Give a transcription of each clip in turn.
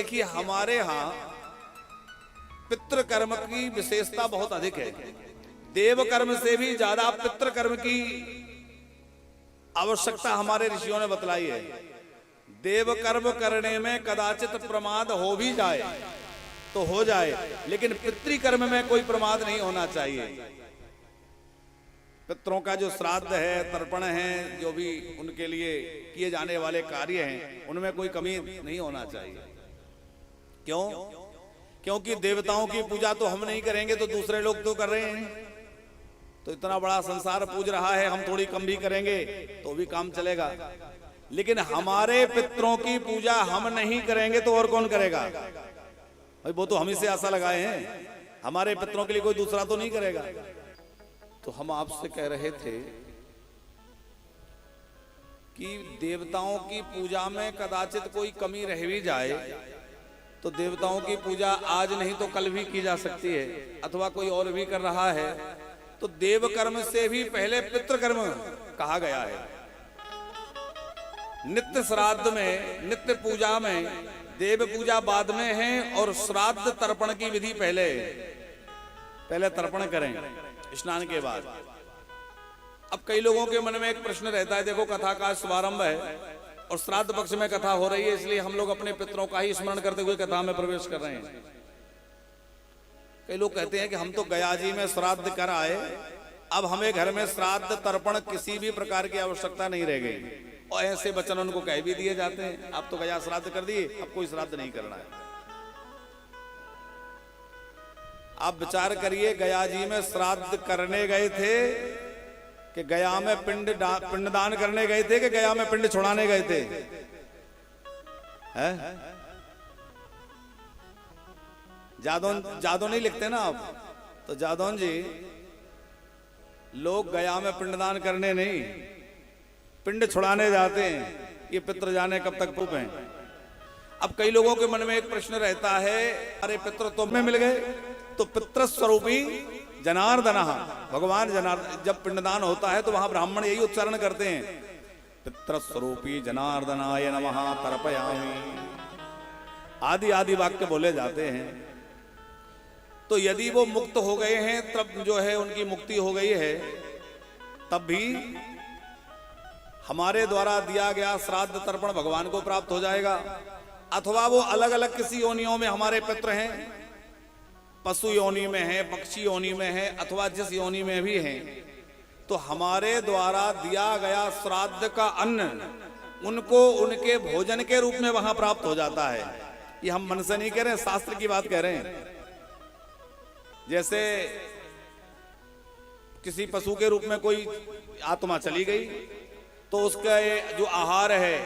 देखिए हमारे यहाँ पितृ कर्म की विशेषता बहुत अधिक है। देव कर्म से भी ज्यादा पितृ कर्म की आवश्यकता हमारे ऋषियों ने बतलाई है। देव कर्म करने में कदाचित प्रमाद हो भी जाए तो हो जाए, लेकिन पितृकर्म में कोई प्रमाद नहीं होना चाहिए। पितरों का जो श्राद्ध है, तर्पण है, जो भी उनके लिए किए जाने वाले कार्य हैं, उनमें कोई कमी नहीं होना चाहिए। क्यों? क्योंकि देवताओं की पूजा तो हम नहीं करेंगे तो दूसरे लोग तो कर रहे हैं। तो इतना बड़ा संसार पूज रहा है, हम थोड़ी कम भी करेंगे तो भी काम चलेगा। लेकिन हमारे पितरों की पूजा हम नहीं करेंगे तो और कौन करेगा? भाई वो तो हम ही से आशा लगाए हैं, हमारे पितरों के लिए कोई दूसरा तो नहीं करेगा। तो हम आपसे कह रहे थे कि देवताओं की पूजा में कदाचित कोई कमी रह भी जाए तो देवताओं की पूजा आज नहीं तो कल भी की जा सकती है, अथवा कोई और भी कर रहा है तो देव कर्म से भी पहले पितृकर्म कहा गया है। नित्य श्राद्ध में, नित्य पूजा में देव पूजा बाद में है और श्राद्ध तर्पण की विधि पहले। पहले तर्पण करें स्नान के बाद। अब कई लोगों के मन में एक प्रश्न रहता है, देखो कथा का शुभारंभ है और श्राद्ध पक्ष में कथा हो रही है, इसलिए हम लोग अपने पितरों का ही स्मरण करते हुए कथा में प्रवेश कर रहे हैं। कई लोग कहते हैं कि हम तो गया जी में श्राद्ध कर आए, अब हमें घर में श्राद्ध तर्पण किसी भी प्रकार की आवश्यकता नहीं रह गई। और ऐसे वचन उनको कह भी दिए जाते हैं, आप तो गया श्राद्ध कर दिए, अब कोई श्राद्ध नहीं करना है। आप विचार करिए, गया जी में श्राद्ध करने गए थे कि गया में पिंडदान करने गए थे कि गया में पिंड छुड़ाने गए थे? है? जादौन नहीं लिखते ना आप, तो जादौन जी लोग गया में पिंडदान करने नहीं, पिंड छुड़ाने जाते हैं। ये पितृ जाने कब तक पुप हैं। अब कई लोगों के मन में एक प्रश्न रहता है, अरे पितृ तो में मिल गए, तो पितृ स्वरूपी जनार्दन, भगवान जनार्दन, जब पिंडदान होता है तो वहां ब्राह्मण यही उच्चारण करते हैं, पितृ स्वरूपी जनार्दनाय नमः तर्पयामि, आदि आदि वाक्य बोले जाते हैं। तो यदि वो मुक्त हो गए हैं, तब जो है उनकी मुक्ति हो गई है, तब भी हमारे द्वारा दिया गया श्राद्ध तर्पण भगवान को प्राप्त हो जाएगा। अथवा वो अलग अलग किसी योनियों में हमारे पितृ हैं, पशु योनि में है, पक्षी योनि में है, अथवा जिस योनि में भी हैं, तो हमारे द्वारा दिया गया श्राद्ध का अन्न उनको उनके भोजन के रूप में वहां प्राप्त हो जाता है। ये हम मन से नहीं कह रहे हैं, शास्त्र की बात कह रहे हैं। जैसे किसी पशु के रूप में कोई आत्मा चली गई तो उसका जो आहार है,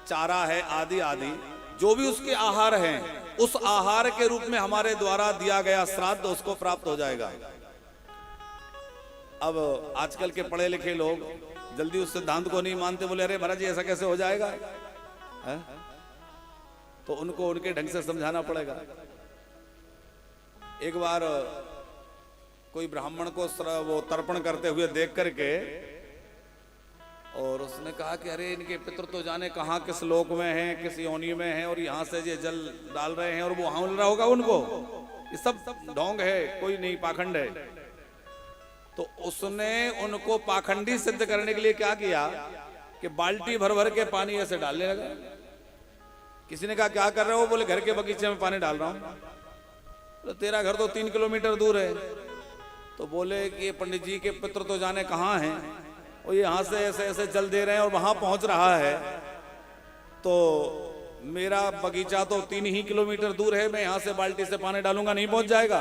चारा है, आदि आदि जो भी उसके आहार हैं, उस आहार के रूप में हमारे द्वारा दिया गया श्राद्ध उसको प्राप्त हो जाएगा। अब आजकल के पढ़े लिखे लोग जल्दी उस सिद्धांत को नहीं मानते, बोले अरे महाराज जी ऐसा कैसे हो जाएगा है? तो उनको उनके ढंग से समझाना पड़ेगा। एक बार कोई ब्राह्मण को वो तर्पण करते हुए देख करके और उसने कहा कि अरे इनके पितृ तो जाने कहाँ किस लोक में हैं, किस योनि में हैं, और यहाँ से ये जल डाल रहे हैं और वो वहां मिल रहा होगा उनको। ये सब ढोंग है, कोई नहीं, पाखंड है। तो उसने उनको पाखंडी सिद्ध करने के लिए क्या किया कि बाल्टी भर भर के पानी ऐसे डालने लगा। किसी ने कहा क्या कर रहे हो? बोले घर के बगीचे में पानी डाल रहा हूं। तो तेरा घर तो 3 किलोमीटर दूर है। तो बोले कि पंडित जी के पितृ तो जाने कहाँ हैं, और यहाँ से ऐसे ऐसे जल दे रहे हैं और वहां पहुंच रहा है, तो मेरा बगीचा तो 3 ही किलोमीटर दूर है, मैं यहाँ से बाल्टी से पानी डालूंगा नहीं पहुंच जाएगा।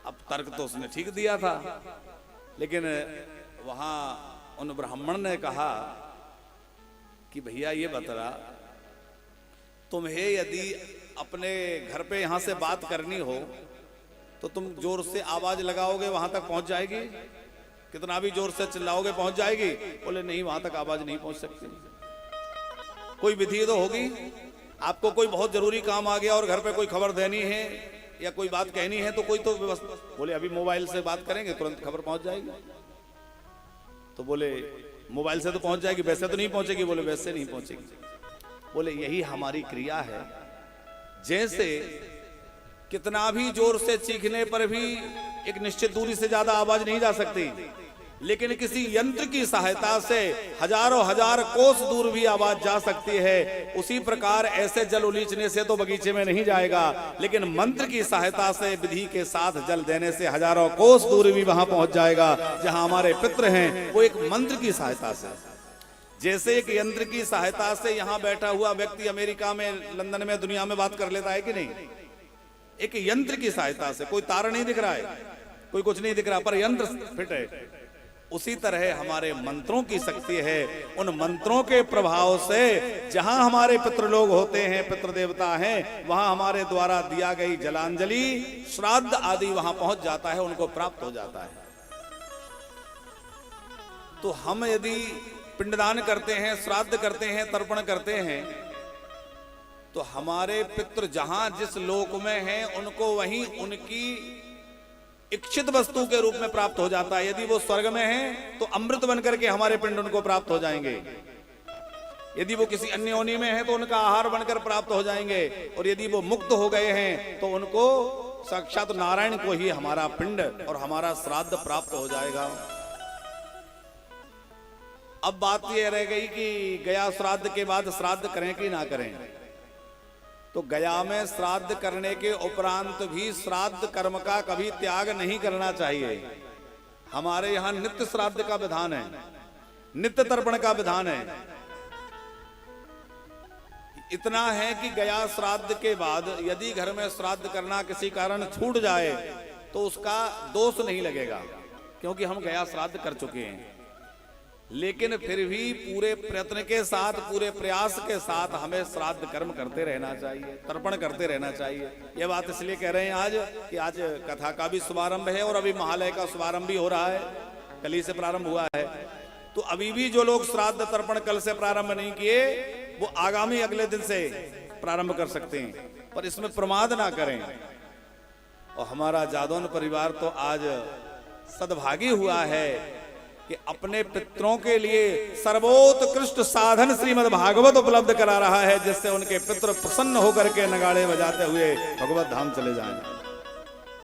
अब तर्क तो उसने ठीक दिया था, लेकिन वहां उन ब्राह्मण ने कहा कि भैया ये बता, तुम्हें यदि अपने घर पे यहाँ से बात करनी हो तो तुम जोर से आवाज लगाओगे वहां तक पहुंच जाएगी? कितना भी जोर से चिल्लाओगे पहुंच जाएगी? बोले नहीं, वहां तक आवाज नहीं पहुंच सकती। कोई विधि तो होगी। आपको कोई बहुत जरूरी काम आ गया और घर पे कोई खबर देनी है या कोई बात कहनी है तो कोई तो व्यवस्था। बोले अभी मोबाइल से बात करेंगे तुरंत खबर पहुंच जाएगी। तो बोले मोबाइल से तो पहुंच जाएगी, वैसे तो नहीं पहुंचेगी। बोले वैसे नहीं पहुंचेगी। बोले यही हमारी क्रिया है। जैसे कितना भी जोर से चीखने पर भी एक निश्चित दूरी से ज्यादा आवाज नहीं जा सकती, लेकिन किसी यंत्र की सहायता से हजारों हजार कोस दूर भी आवाज जा सकती है। उसी प्रकार ऐसे जल उलीचने से तो बगीचे में नहीं जाएगा, लेकिन मंत्र की सहायता से विधि के साथ जल देने से हजारों कोस दूर भी वहां पहुंच जाएगा जहां हमारे पितृ हैं। वो एक मंत्र की सहायता से, जैसे एक यंत्र की सहायता से यहाँ बैठा हुआ व्यक्ति अमेरिका में, लंदन में, दुनिया में बात कर लेता है कि नहीं, एक यंत्र की सहायता से। कोई तार नहीं दिख रहा है, कोई कुछ नहीं दिख रहा, पर यंत्र फिट है। उसी तरह हमारे मंत्रों की शक्ति है। उन मंत्रों के प्रभाव से जहां हमारे पितृलोक होते हैं, पितृ देवता हैं, वहां हमारे द्वारा दिया गई जलांजलि, श्राद्ध आदि वहां पहुंच जाता है, उनको प्राप्त हो जाता है। तो हम यदि पिंडदान करते हैं, श्राद्ध करते हैं, तर्पण करते हैं, तो हमारे पितृ जहां जिस लोक में हैं, उनको वहीं उनकी इच्छित वस्तु के रूप में प्राप्त हो जाता है। यदि वो स्वर्ग में हैं तो अमृत बनकर के हमारे पिंड उनको प्राप्त हो जाएंगे। यदि वो किसी अन्य योनि में है तो उनका आहार बनकर प्राप्त हो जाएंगे। और यदि वो मुक्त हो गए हैं तो उनको साक्षात नारायण को ही हमारा पिंड और हमारा श्राद्ध प्राप्त हो जाएगा। अब बात यह रह गई कि गया श्राद्ध के बाद श्राद्ध करें कि ना करें। तो गया में श्राद्ध करने के उपरांत भी श्राद्ध कर्म का कभी त्याग नहीं करना चाहिए। हमारे यहाँ नित्य श्राद्ध का विधान है, नित्य तर्पण का विधान है। इतना है कि गया श्राद्ध के बाद यदि घर में श्राद्ध करना किसी कारण छूट जाए तो उसका दोष नहीं लगेगा, क्योंकि हम गया श्राद्ध कर चुके हैं। लेकिन फिर भी पूरे प्रयत्न के साथ, पूरे प्रयास के साथ हमें श्राद्ध कर्म करते रहना चाहिए, तर्पण करते रहना चाहिए। ये बात इसलिए कह रहे हैं आज कि आज कथा का भी शुभारंभ है और अभी महालय का शुभारंभ भी हो रहा है, कल ही से प्रारंभ हुआ है। तो अभी भी जो लोग श्राद्ध तर्पण कल से प्रारंभ नहीं किए, वो आगामी अगले दिन से प्रारंभ कर सकते हैं, पर इसमें प्रमाद ना करें। और हमारा जादौन परिवार तो आज सद्भागी हुआ है कि अपने पितरों के लिए सर्वोत्कृष्ट साधन श्रीमद् भागवत उपलब्ध करा रहा है, जिससे उनके पितृ प्रसन्न होकर के नगाड़े बजाते हुए भगवत धाम चले जाएं।